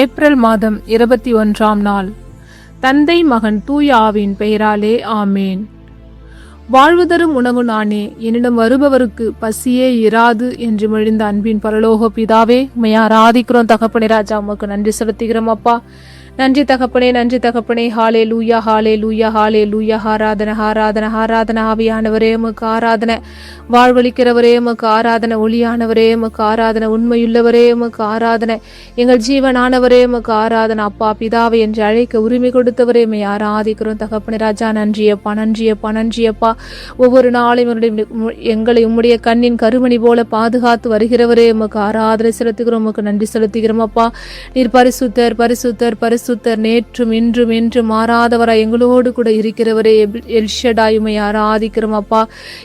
April மாதம் 21ஆம் நாள். தந்தை மகன் தூய ஆவியின் பெயராலே ஆமேன். வாழ்வு தரும் உணவு நானே, என்னிடம் வருபவருக்கு பசியே இராது என்று மொழிந்த அன்பின் பரலோக பிதாவே, உம்மை ஆராதிக்கிறோம் தகப்பனே. ராஜா, உமக்கு நன்றி செலுத்துகிறோம் அப்பா. நன்றி தகப்பனே, நன்றி தகப்பனே. ஹாலே லூயா, ஹாலே லூயா, ஹாலே லூயா. ஆராதனை ஆராதனை ஆராதனை. ஆவியானவரே உமக்கு ஆராதனை. வாழ்வழிக்கிறவரே உமக்கு ஆராதனை. ஒளியானவரே உமக்கு ஆராதனை. உண்மையுள்ளவரே உமக்கு ஆராதனை. எங்கள் ஜீவனானவரே உமக்கு ஆராதனை. அப்பா பிதாவை என்று அழைக்க உரிமை கொடுத்தவரே உம்மை ஆராதிக்கிறோம் தகப்பனே. ராஜா, நன்றியப்பா, நன்றியப்பா, நன்றியப்பா. ஒவ்வொரு நாளையும் எங்களை உம்முடைய கண்ணின் கருமணி போல பாதுகாத்து வருகிறவரே உமக்கு ஆராதனை செலுத்துகிறோம், உமக்கு நன்றி செலுத்துகிறோம் அப்பா. நீர் பரிசுத்தர், பரிசுத்தர், பரிசுத்தர். நேற்றும் இன்றும் என்றும் மாறாதவராய் எங்களோடு கூட இருக்கிறவரே எல்ஷடாய், உம்மை ஆராதிக்கிறோம் அப்பா.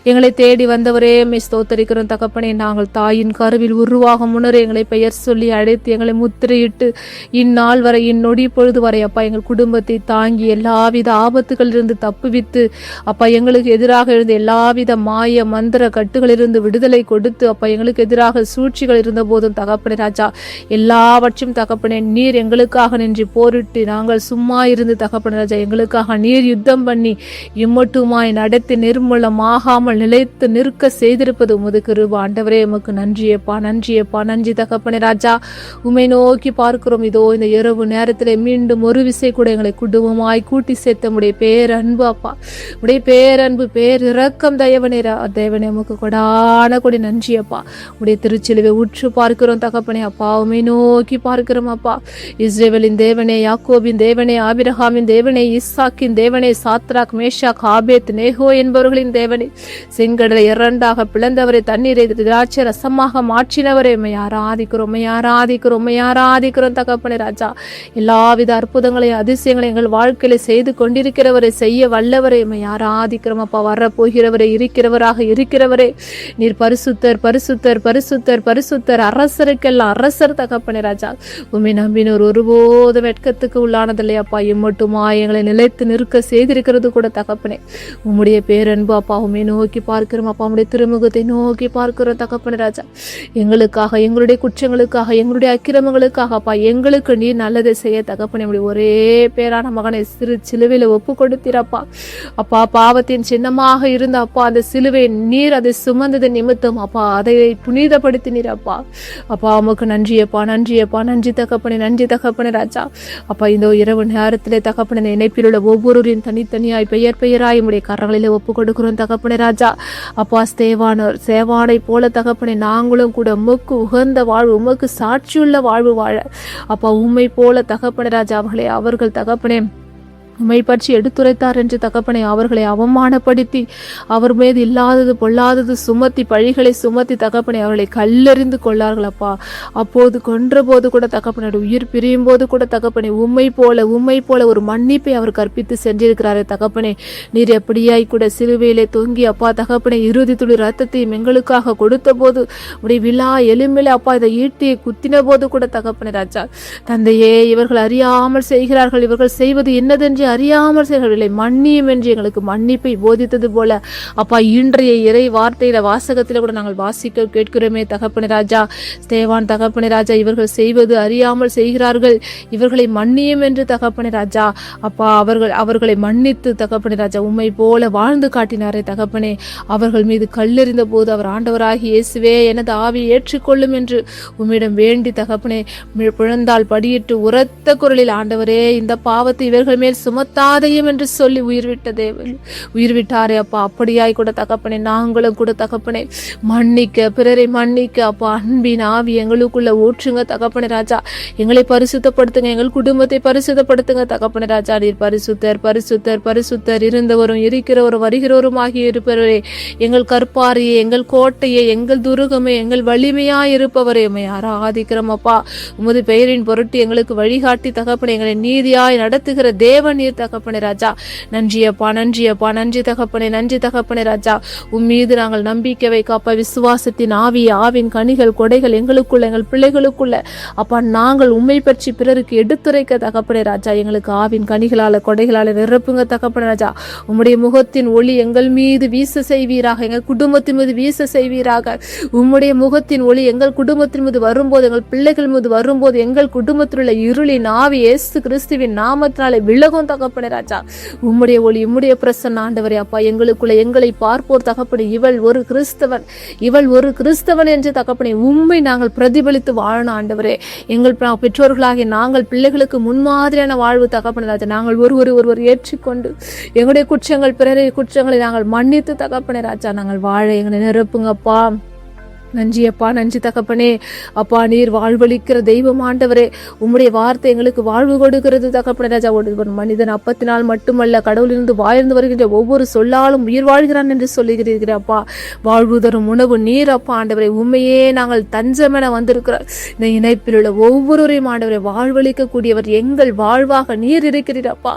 எங்களை தேடி வந்தவரே உம்மை ஸ்தோத்தரிக்கிறோம் தகப்பனே. நாங்கள் தாயின் கருவில் உருவாகும் முன்னரே எங்களை பெயர் சொல்லி அழைத்து எங்களை முத்திரையிட்டு இந்நாள் வரை, இந்நொடி பொழுது வரை அப்பா எங்கள் குடும்பத்தை தாங்கி எல்லாவித ஆபத்துகளிலிருந்து தப்புவித்து அப்பா எங்களுக்கு எதிராக இருந்த எல்லாவித மாய மந்திர கட்டுகளிலிருந்து விடுதலை கொடுத்து அப்பா எங்களுக்கு எதிராக சூழ்ச்சிகள் இருந்த போதும் தகப்பனே ராஜா, எல்லாவற்றையும் தகப்பனே நீர் எங்களுக்காக நின்று போரிட்டு நாங்கள் சும்மா இருந்து தகப்பனே ராஜா எங்களுக்காக நீர் யுத்தம் பண்ணி இம்மட்டுமாய் நடத்தி நிர்மூலமாகாமல் நிலைத்து நிற்க செய்திருப்பது உமது கிருபை. ஆண்டவரே உமக்கு நன்றியப்பா, நன்றியப்பா, நன்றி தகப்பனே ராஜா. உம்மை நோக்கி பார்க்கிறோம். இதோ இந்த இரவு நேரத்தில் மீண்டும் ஒரு விசை கூட எங்களை குடும்பமாய் கூட்டி சேர்த்த உடைய பேரன்பு அப்பா, உடைய பேரன்பு, பேரிரக்கம் தயவனே தேவனே உமக்கு கொடான கொடி நன்றியப்பா. உடைய திருச்சிலுவை உற்று பார்க்கிறோம் தகப்பனே அப்பா. உம்மை நோக்கி பார்க்கிறோம் அப்பா. இஸ்ரவேலின் தேவனே, யாக்கோபின் தேவனே, ஆபிரகாமின் தேவனே, ஈசாக்கின் தேவனே, சாத்ராக், மேஷாக், ஆபேத், நேகோ என்பவர்களின் தேவனே, செங்கடலை இரண்டாக பிளந்தவரை, தண்ணீரை திராட்சை ரசமாக மாற்றினவரை உம்மை ஆராதிக்கிறோம், உம்மை ஆராதிக்கிறோம், உம்மை ஆராதிக்கிறோம் தகப்பனே ராஜா. எல்லாவித அற்புதங்களையும் அதிசயங்களை எங்கள் வாழ்க்கையில செய்து கொண்டிருக்கிறவரை, செய்ய வல்லவரை உம்மை ஆராதிக்கிறோம் அப்பா. வரப்போகிறவரை, இருக்கிறவராக இருக்கிறவரே, நீர் பரிசுத்தர், பரிசுத்தர், பரிசுத்தர், பரிசுத்தர், அரசருக்கெல்லாம் அரசர் தகப்பனே ராஜா. உம்மை நம்பினோர் ஒருபோதும் வெட்கத்துக்கு உள்ளானதில்லை அப்பா. இம்மட்டுமா எங்களை நிலைத்து நிற்க செய்திருக்கிறது கூட தகப்பனே. உம்முடைய பேரன்பு அப்பா. உம்மை நோக்கி பார்க்கிறோம் அப்பா. உம்முடைய திருமுகத்தை நோக்கி பார்க்கிறோம் தகப்பனே ராஜா. எங்களுக்காக, எங்களுடைய குற்றங்களுக்காக, எங்களுடைய அக்கிரமங்களுக்காக அப்பா எங்களுக்கு நீர் நல்லதை செய்ய தகப்பனே. உம்முடைய ஒரே பேரான மகனை சிறு சிலுவையில ஒப்பு கொடுத்தீரப்பா. அப்பா பாவத்தின் சின்னமாக இருந்த அப்பா அந்த சிலுவை நீர் அதை சுமந்தது நிமித்தம் அப்பா அதை புனிதப்படுத்தினீர் அப்பா. அப்பா உமக்கு நன்றியப்பா, நன்றியப்பா, நன்றி தகப்பனே, நன்றி தகப்பனே ராஜா. அப்பா இந்த இரவு நேரத்திலே தகப்பனே இணைப்பில் உள்ள ஒவ்வொருவரையும் தனித்தனியாய் பெயர் பெயராய் உடைய கரங்களிலே ஒப்பு கொடுக்கிறோம் தகப்பனே ராஜா. அப்பா சேவானை போல தகப்பனே நாங்களும் கூட உமக்கு உகந்த வாழ்வு, உமக்கு சாட்சியுள்ள வாழ்வு வாழ அப்பா உம்மை போல தகப்பனே ராஜா அவர்கள் தகப்பனே உம்மை பற்றி எடுத்துரைத்தார் என்று தகப்பனை அவர்களை அவமானப்படுத்தி அவர் மீது இல்லாதது பொல்லாதது சுமத்தி பழிகளை சுமத்தி தகப்பனை அவர்களை கல்லெறிந்து கொள்ளார்கள் அப்பா. அப்போது கொன்ற போது கூட தகப்பனோட உயிர் பிரியும் போது கூட தகப்பனை உம்மை போல ஒரு மன்னிப்பை அவர் கற்பித்து சென்றிருக்கிறாரே தகப்பனே. நீர் எப்படியாய் கூட சிலுவையிலே தொங்கி அப்பா தகப்பனை இறுதி துளி ரத்தத்தையும் எங்களுக்காக கொடுத்த போது உடைய விழா எலும்பிலே அப்பா இதை ஈட்டியை குத்தின போது கூட தகப்பனை ராஜா, தந்தையே இவர்கள் அறியாமல் செய்கிறார்கள், இவர்கள் செய்வது என்னதென்று அறியாமல் செய்கிறவர்களை மன்னியும் என்று எங்களுக்கு மன்னிப்பை போதித்தது போல அப்பா இன்றைய இறை வார்த்தையில வாசகத்தில கூட நாங்கள் வாசிக்க கேட்கிறோமே தகப்பனே ராஜா. ஸ்தேவான் தகப்பனே ராஜா, இவர்கள் செய்வது அறியாமல் செய்கிறார்கள், இவர்களை மன்னியும் என்று தகப்பனே ராஜா. அப்பா அவர்களை மன்னித்து தகப்பனே ராஜா உம்மை போல வாழ்ந்து காட்டினாரே தகப்பனே. அவர்கள் மீது கல்லெறிந்த போது அவர் ஆண்டவராகி இயேசுவே எனது ஆவியை ஏற்றுக்கொள்ளும் என்று உம்மிடம் வேண்டி தகப்பனே பிழந்தால் படியிட்டு உரத்த குரலில் ஆண்டவரே இந்த பாவத்தை இவர்கள் மேல் சுமத்தாதையும் என்று சொல்லி உயிர் விட்டாரே அப்பா. அப்படியாய் கூட தகப்பனே நாங்களும் கூட தகப்பனே மன்னிக்க, பிறரை மன்னிக்க அப்பா அன்பின் ஆவி எங்களுக்குள்ள ஊற்றுங்க தகப்பனே ராஜா. எங்களை பரிசுத்தப்படுத்துங்க, எங்கள் குடும்பத்தை பரிசுத்தப்படுத்துங்க தகப்பனே ராஜா. நீர் பரிசுத்தர், பரிசுத்தர், பரிசுத்தர், இருந்தவரும் இருக்கிறவரும் வருகிறவருமாகி இருப்பவரே, எங்கள் கற்பாரியே, எங்கள் கோட்டையே, எங்கள் துருகமே, எங்கள் வலிமையாய் இருப்பவரே உம்மை ஆராதிக்கிறோம் அப்பா. உமது பெயரின் பொருட்டு எங்களுக்கு வழிகாட்டி தகப்பனே எங்களை நீதியாய் நடத்துகிற தேவன் நீர் தகப்பனே ராஜா. நன்றியப்பா, நன்றியப்பா, நன்றி தகப்பனே, நன்றி தகப்பனே ராஜா. உம்மீது நாங்கள் நம்பிக்கை வைக்க அப்பா, விசுவாசத்தின் ஆவின் கனிகள் கொடைகள் எங்களுக்குள்ள, எங்கள் பிள்ளைகளுக்குள்ள அப்பா, நாங்கள் உண்மை பற்றி பிறருக்கு எடுத்துரைக்க தகப்பனே ராஜா. எங்களுக்கு ஆவின் கனிகளால கொடைகளால நிரப்புங்க தகப்பனே ராஜா. உம்முடைய முகத்தின் ஒளி எங்கள் மீது வீச செய்வீராக, எங்கள் குடும்பத்தின் மீது வீச செய்வீராக. உம்முடைய முகத்தின் ஒளி எங்கள் குடும்பத்தின் மீது வரும்போது, எங்கள் பிள்ளைகள் மீது வரும்போது, எங்கள் குடும்பத்தில் உள்ள இருளின் ஆவி இயேசு கிறிஸ்துவின் நாமத்தினாலே விலகும் தகப்பனே ராஜா. உம்முடைய ஒளி, உம்முடைய பிரசன்ன ஆண்டவரே அப்பா, எங்களுக்குள்ள எங்களை பார்ப்போர் தகப்பனே, இவள் ஒரு கிறிஸ்தவன், இவள் ஒரு கிறிஸ்தவன் என்று தகப்பனே உம்மை நாங்கள் பிரதிபலித்து வாழணும் ஆண்டவரே. எங்கள் பெற்றோர்களாகிய நாங்கள் பிள்ளைகளுக்கு முன்மாதிரியான வாழ்வு தகப்பனே ராஜா. நாங்கள் ஒருவர் ஏற்றுக்கொண்டு எங்களுடைய குற்றங்கள், பிறரை குற்றங்களை நாங்கள் மன்னித்து தகப்பனே ராஜா நாங்கள் வாழ எங்களை நிரப்புங்கப்பா. நன்றியப்பா, நன்றி தகப்பனே அப்பா. நீர் வாழ்வளிக்கிற தெய்வம் ஆண்டவரே. உம்முடைய வார்த்தை எங்களுக்கு வாழ்வு கொடுக்கிறது தகப்பனே ராஜா. ஒரு மனிதன் அப்பத்தினால் மட்டுமல்ல, கடவுளிலிருந்து வாழ்ந்து வருகின்ற ஒவ்வொரு சொல்லாலும் உயிர் வாழ்கிறான் என்று சொல்லுகிறீர்கள் அப்பா. வாழ்வு தரும் உணவு நீர் அப்பா ஆண்டவரே. உண்மையே நாங்கள் தஞ்சமென வந்திருக்கிற இந்த இணைப்பில் உள்ள ஒவ்வொருவரையும் ஆண்டவரை வாழ்வளிக்கக்கூடியவர் எங்கள் வாழ்வாக நீர் இருக்கிறீர் அப்பா.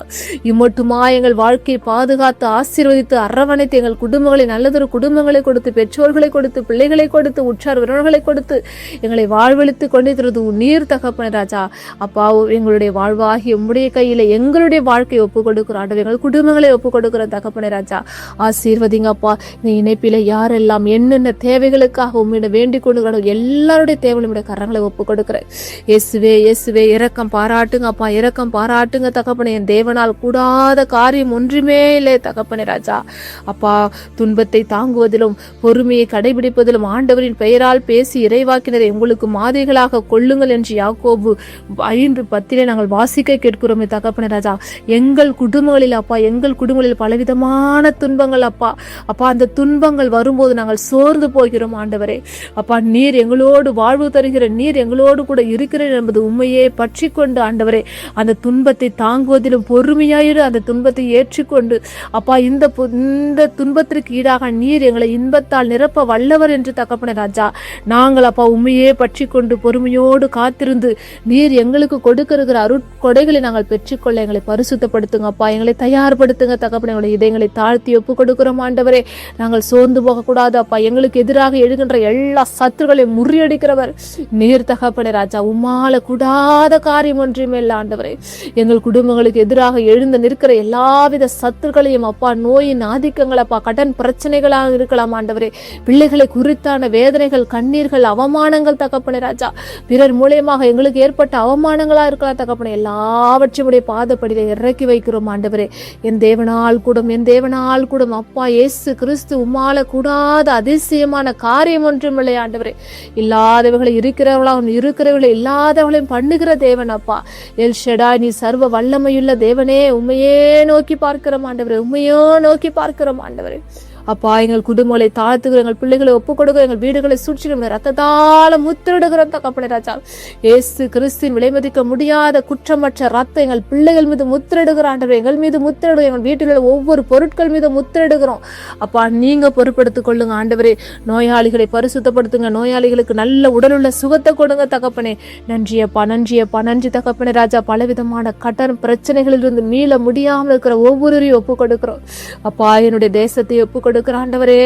இம்மட்டுமா எங்கள் வாழ்க்கையை பாதுகாத்து ஆசீர்வதித்து அரவணைத்து எங்கள் குடும்பங்களை, நல்லதொரு குடும்பங்களை கொடுத்து, பெற்றோர்களை கொடுத்து, பிள்ளைகளை கொடுத்து, உற்றார் உறவுகளை கொடுத்து எங்களை வாழ்வழித்து கொண்டிருக்கிறது நீர் தகப்பனே ராஜா. அப்பா, எங்களுடைய வாழ்வாகி உம்முடைய கையில எங்களுடைய வாழ்க்கையை ஒப்புக் கொடுக்கிறோம், எங்கள் குடும்பங்களை ஒப்புக் கொடுக்கிற தகப்பனே ராஜா. ஆசீர்வதிங்க அப்பா. இந்த இணைப்பில யாரெல்லாம் என்னென்ன தேவைகளுக்காக உம்மிட வேண்டிக் கொண்டு எல்லாருடைய தேவைகளுடைய கரங்களை ஒப்புக் கொடுக்கிறேன். இயேசுவே, இயேசுவே இரக்கம் பாராட்டுங்க அப்பா, இரக்கம் பாராட்டுங்க தகப்பனே. என் தேவனால் கூடாத காரியம் ஒன்றுமே இல்லை தகப்பனே ராஜா. அப்பா, துன்பத்தை தாங்குவதிலும் பொறுமையை கடைபிடிப்பதிலும் ஆண்டவரின் பெயரால் பேசி இறைவாக்கினரை உங்களுக்கு மாதிரிகளாக கொள்ளுங்கள் என்று யாக்கோபு 5:10 நாங்கள் வாசிக்க கேட்கிறோமே தகப்பனே ராஜா. எங்கள் குடும்பங்களில் அப்பா, எங்கள் குடும்பங்களில் பலவிதமான துன்பங்கள் அப்பா. அப்பா, அந்த துன்பங்கள் வரும்போது நாங்கள் சோர்ந்து போகிறோம் ஆண்டவரே. அப்பா, நீர் எங்களோடு வாழ்வு தருகிற, நீர் எங்களோடு கூட இருக்கிறீர் என்பது உண்மையே பற்றி கொண்டு ஆண்டவரே, அந்த துன்பத்தை தாங்குவதிலும் பொறுமையாயிரு, அந்த துன்பத்தை ஏற்றுக்கொண்டு அப்பா, இந்த துன்பத்திற்கு ஈடாக நீர் எங்களை இன்பத்தால் நிரப்ப வல்லவர் என்று தகப்பனே ராஜா. நாங்கள் அப்பா உண்மையே பற்றி கொண்டு பொறுமையோடு காத்திருந்து நீர் எங்களுக்கு கொடுக்கிற அருட்கொடைகளை நாங்கள் பெற்றுக்கொள்ள எங்களை பரிசுத்தப்படுத்துங்க அப்பா. எங்களை தயார்படுத்துங்க தகப்பனே. எங்களை இதயங்களை தாழ்த்தி ஒப்பு கொடுக்கிறோம் ஆண்டவரே. நாங்கள் சோர்ந்து போகக்கூடாது அப்பா. எங்களுக்கு எதிராக எழுகின்ற எல்லா சத்துருக்களையும் முறியடிக்கிறவர் நீர் தகப்பனே ராஜா. உம்மால கூடாத காரியம் ஒன்றுமே இல்லை ஆண்டவரே. எங்கள் குடும்பங்களுக்கு எதிராக எழுந்து நிற்கிற எல்லாவித சத்துருக்களையும் அப்பா, நோயின் ஆதிக்கங்கள் அப்பா, கடன் பிரச்சனைகளாக இருக்கலாம் ஆண்டவரே, பிள்ளைகளை குறித்தான வேதனைகள், கண்ணீர்கள், அவமானங்கள் தகப்பனே ராஜா, பிறர் மூலியமாக எங்களுக்கு ஏற்பட்ட அவமானங்களா இருக்கலாம் தகப்பனே, எல்லாவற்றையும் பாதப்படியில இறக்கி வைக்கிறோம் ஆண்டவரே. என் தேவனால் கூடும் அப்பா இயேசு கிறிஸ்து உம்மால கூடாத அதிசயமான காரியம் ஒன்றும் இல்லை ஆண்டவரே. இல்லாதவர்களை இருக்கிறவர்களை இல்லாதவர்களையும் பண்ணுகிற தேவன் அப்பா. எல் ஷெடாய், நீ சர்வ வல்லமையுள்ள தேவனே. உண்மையே நோக்கி பார்க்கிறோம் ஆண்டவரே, உண்மையோ நோக்கி பார்க்கிறோம் ஆண்டவரே. அப்பா, எங்கள் குடும்பங்களை தாழ்த்துகிறோம், எங்கள் பிள்ளைகளை ஒப்புக் கொடுக்கிறோம், எங்கள் வீடுகளை சுற்றிலும் ரத்தத்தால முத்திரிடுகிறோம் தகப்பனே ராஜா. இயேசு கிறிஸ்துவின் விலைமதிக்க முடியாத குற்றமற்ற ரத்தம் எங்கள் பிள்ளைகள் மீது முத்திரிடுகிறோம் ஆண்டவரே. எங்கள் மீது முத்திரிடுகிறோம், எங்கள் வீட்டில் உள்ள ஒவ்வொரு பொருட்கள் மீது முத்திரிடுகிறோம் அப்பா. நீங்க பொறுப்படுத்திக் கொள்ளுங்க ஆண்டவரே. நோயாளிகளை பரிசுத்தப்படுத்துங்க, நோயாளிகளுக்கு நல்ல உடலுள்ள சுகத்தை கொடுங்க தகப்பனே. நன்றியப்பா, நன்றியப்பா, நன்றி தகப்பனே ராஜா. பலவிதமான கடன் பிரச்சனைகளிலிருந்து மீள முடியாமல் இருக்கிற ஒவ்வொருவரையும் ஒப்புக் கொடுக்கிறோம் அப்பா. என்னுடைய தேசத்தை ஒப்புக் கொடுக்கிறாண்டவரே.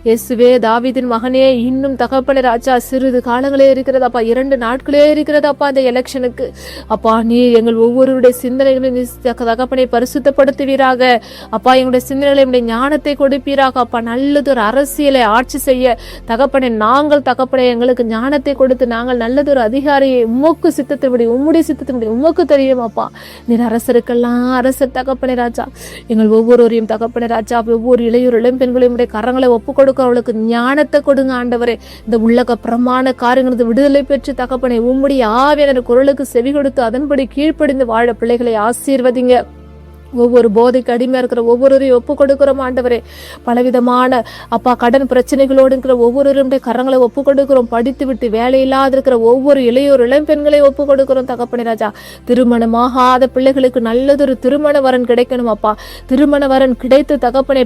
இயேசுவே, தாவீதின் மகனே, இன்னும் தகப்பனே ராஜா சிறிது காலங்களே இருக்கிறது அப்பா, 2 நாட்களே இருக்கிறது அப்பா இந்த எலெக்ஷனுக்கு அப்பா. நீ எங்கள் ஒவ்வொருவருடைய சிந்தனைகளையும் தகப்பனை பரிசுத்தப்படுத்துவீராக அப்பா. எங்களுடைய சிந்தனைகளை ஞானத்தை கொடுப்பீராக அப்பா. நல்லதொரு அரசியலை ஆட்சி செய்ய தகப்பனை நாங்கள் தகப்பனை எங்களுக்கு ஞானத்தை கொடுத்து நாங்கள் நல்லதொரு அதிகாரியை உமக்கு சித்தத்தின்படி, உம்முடைய சித்தத்தின்படி உமக்கு தெரியும் அப்பா. நீர் அரசருக்கெல்லாம் அரசர் தகப்பனை ராஜா. எங்கள் ஒவ்வொருவரையும் தகப்பனை ராஜா, ஒவ்வொரு இளையோர் பெண்களுடைய கரங்களை ஒப்புக் கொடுக்க அவளுக்கு ஞானத்தை கொடுங்க ஆண்டவரே. இந்த உள்ளக பிரமாண காரியங்களுக்கு விடுதலை பெற்று தகப்பனை உம்முடைய ஆவியான குரலுக்கு செவி கொடுத்து அதன்படி கீழ்ப்படிந்து வாழ பிள்ளைகளை ஆசீர்வதிங்க. ஒவ்வொரு போதைக்கு அடிமையா இருக்கிற ஒவ்வொருவரையும் ஒப்புக் கொடுக்கிறோம் ஆண்டவரே. பலவிதமான அப்பா கடன் பிரச்சனைகளோடு இருக்கிற ஒவ்வொருவருடைய கரங்களை ஒப்புக் கொடுக்கிறோம். படித்து விட்டு வேலையில்லாத இருக்கிற ஒவ்வொரு இளம்பெண்களை ஒப்புக் கொடுக்கிறோம் தகப்பனே ராஜா. திருமணமாகாத பிள்ளைகளுக்கு நல்லதொரு திருமண வரன் கிடைக்கணும் அப்பா. திருமண வரன் கிடைத்து தகப்பனை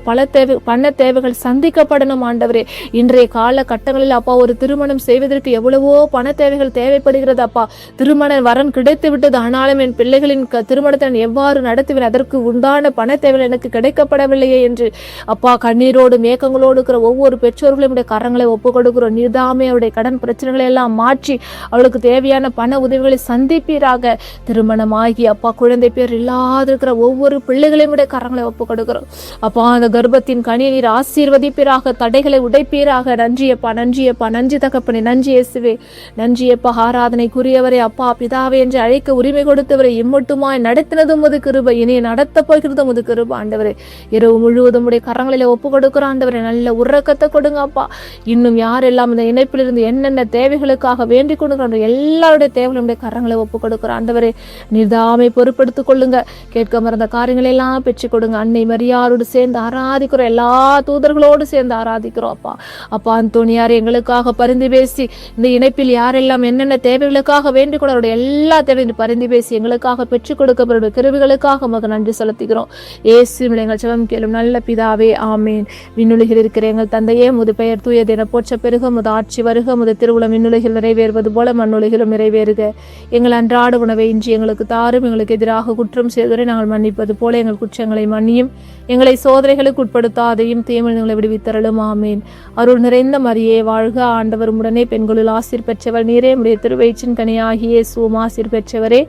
பண தேவைகள் சந்திக்கப்படணும் ஆண்டவரே. இன்றைய கால கட்டங்களில் அப்பா ஒரு திருமணம் செய்வதற்கு எவ்வளவோ பண தேவைகள் தேவைப்படுகிறது அப்பா. திருமண வரன் கிடைத்து விட்டது, ஆனாலும் என் பிள்ளைகளின் திருமணத்தை எவ்வாறு நடத்துவேன், அதற்கு எனக்கு உண்டான பண தேவைகள் எனக்கு கிடைக்கப்படவில்லையே என்று அப்பா கண்ணீரோடு மேகங்களோடு இருக்கிற ஒவ்வொரு பெற்றோர்களும் உடைய கரங்களை ஒப்பு கொடுக்கிறோம். நீர்தாமே அவருடைய கடன் பிரச்சனைகளை எல்லாம் மாற்றி அவளுக்கு தேவையான பண உதவிகளை சந்திப்பீராக. திருமணமாகி அப்பா குழந்தை பேர் இல்லாத இருக்கிற ஒவ்வொரு பிள்ளைகளையும் உடைய கரங்களை ஒப்பு கொடுக்கிறோம். அப்பா அந்த கர்ப்பத்தின் கனியை நீர் ஆசீர்வதிப்பீராக, தடைகளை உடைப்பீராக. நன்றியப்பா, நன்றியப்பா, நன்றி தகப்பனே, நன்றி இயேசுவே, நன்றியப்பா. ஆராதனைக்குரியவரே அப்பா பிதாவே என்று அழைக்க உரிமை கொடுத்தவரை இம்மட்டுமாய் நடத்தினதும் உமது கிருபை, இனி நடத்த போகிறதும் உமது கிருபை ஆண்டவரே. இரவு முழுவதும் உடைய கரங்களில ஒப்பு கொடுக்கிறோம் ஆண்டவரே. நல்ல உறக்கத்தை கொடுங்க அப்பா. இன்னும் யாரெல்லாம் இந்த இணைப்பில் இருந்து என்னென்ன தேவைகளுக்காக வேண்டிக் கொண்டு எல்லாருடைய தேவைகளுடைய கரங்களை ஒப்பு கொடுக்கிற ஆண்டவரே. நீர்தாமை பொறுப்படுத்திக் கொள்ளுங்க. கேட்க மறந்த காரியங்களை எல்லாம் பெற்றுக் கொடுங்க. அன்னை மரியாரோடு சேர்ந்து ஆராதிக்கிறோம், எல்லா தூதர்களோடு சேர்ந்து ஆராதிக்கிறோம் அப்பா. அப்பா அந்தோணியார் எங்களுக்காக பரிந்து பேசி இந்த இணைப்பில் யாரெல்லாம் என்னென்ன தேவைகளுக்காக வேண்டிக் கொண்டு அவருடைய எல்லா தேவையும் பரிந்து பேசி எங்களுக்காக பெற்றுக் கொடுக்கப்படுற கிருவிகளுக்காக நமக்கு நன்றி செலுத்துகிறோம். இயேசுவின் எங்கள் ஜெபம் கேளும் நல்ல பிதாவே, ஆமேன். விண்ணுலகில் இருக்கிற எங்கள் தந்தையே, முது பெயர் தூயது என போற்ற பெருக, முது ஆட்சி வருக, முது திருவுளம் விண்ணுலகில் நிறைவேறுவது போல மண்ணுலகிலும் நிறைவேறுக. எங்கள் அன்றாட உணவை இன்று எங்களுக்கு தாரும். எங்களுக்கு எதிராக குற்றம் செய்தவரை நாங்கள் மன்னிப்பது போல எங்கள் குற்றங்களை மன்னியும். எங்களை சோதனைகளுக்கு உட்படுத்தாதையும் தீமையில் எங்களை விடுவித்தருளும். ஆமேன். அருள் நிறைந்த மரியே வாழ்க, ஆண்டவர் உடனே பெண்களுள் ஆசீர் பெற்றவர் நீரே. உடைய திருவயிற்றின் கனியாகிய இயேசுவும் ஆசீர் பெற்றவரே.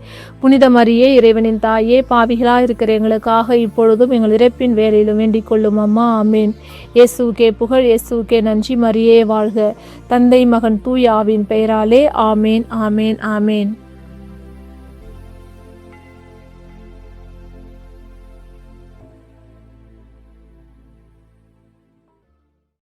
புனித மரியே இறைவனின் தாயே, பாவிகளாக இருக்கிற எங்களுக்காக இப்பொழுதும் எங்கள் இறப்பின் வேலையிலும் வேண்டிக் கொள்ளும் அம்மா. ஆமேன். இயேசுக்கே புகழ், இயேசுக்கே நன்றி. மரியே வாழ்க. தந்தை மகன் தூய ஆவியின் பெயராலே. ஆமேன், ஆமேன், ஆமேன்.